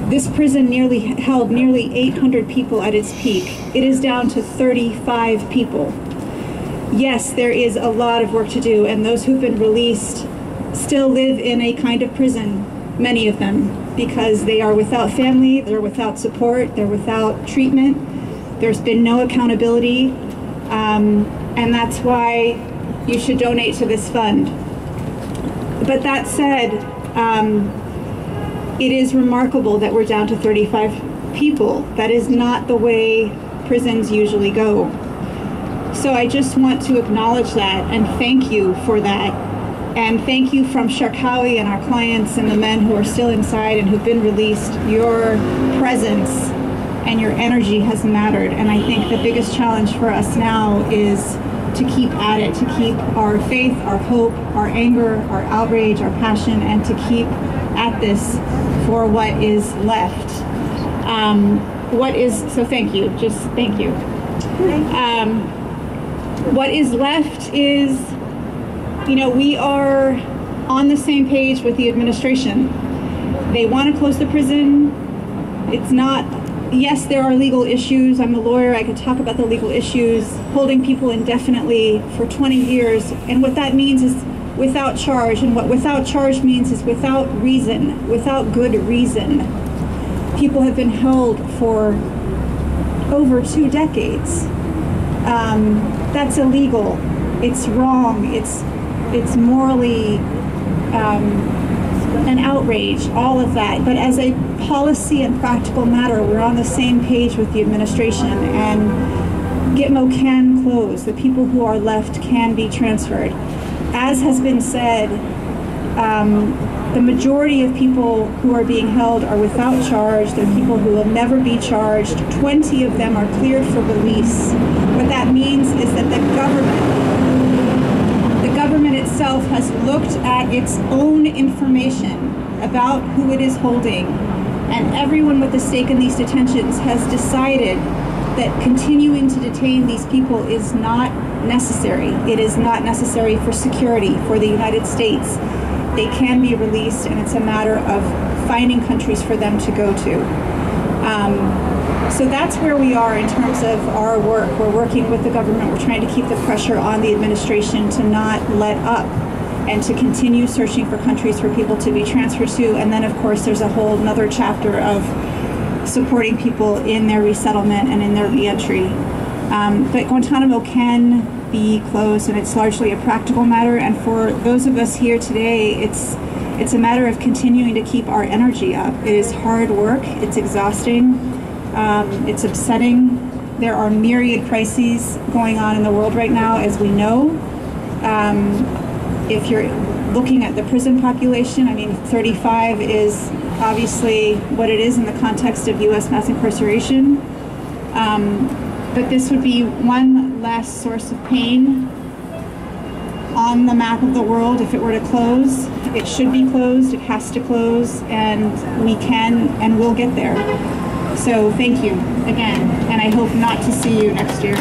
This prison held nearly 800 people at its peak. It is down to 35 people. Yes, there is a lot of work to do, and those who've been released still live in a kind of prison, many of them, because they are without family, they're without support, they're without treatment. There's been no accountability, and that's why you should donate to this fund. But that said, it is remarkable that we're down to 35 people. That is not the way prisons usually go. So I just want to acknowledge that and thank you for that. And thank you from Kebriaei and our clients and the men who are still inside and who've been released. Your presence and your energy has mattered. And I think the biggest challenge for us now is to keep at it, to keep our faith, our hope, our anger, our outrage, our passion, and to keep at this for what is left. So thank you, just thank you. What is left is, we are on the same page with the administration. They want to close the prison. It's not, yes, there are legal issues. I'm a lawyer, I could talk about the legal issues, holding people indefinitely for 20 years. And what that means is without charge. And what without charge means is without reason, without good reason. People have been held for over 2 decades. That's illegal. It's wrong. It's morally an outrage, all of that. But as a policy and practical matter, we're on the same page with the administration, and Gitmo can close. The people who are left can be transferred. As has been said, the majority of people who are being held are without charge. They're people who will never be charged. 20 of them are cleared for release. What that means is that the government itself has looked at its own information about who it is holding, and everyone with a stake in these detentions has decided that continuing to detain these people is not necessary. It is not necessary for security for the United States. They can be released, and it's a matter of finding countries for them to go to. So that's where we are in terms of our work. We're working with the government. We're trying to keep the pressure on the administration to not let up and to continue searching for countries for people to be transferred to. And then, of course, there's a whole another chapter of supporting people in their resettlement and in their reentry. But Guantanamo can be closed, and it's largely a practical matter. And for those of us here today, it's a matter of continuing to keep our energy up. It is hard work. It's exhausting. It's upsetting. There are myriad crises going on in the world right now, as we know. If you're looking at the prison population, 35 is obviously what it is in the context of U.S. mass incarceration. But this would be one less source of pain on the map of the world if it were to close. It should be closed, it has to close, and we can and will get there. So thank you again, and I hope not to see you next year.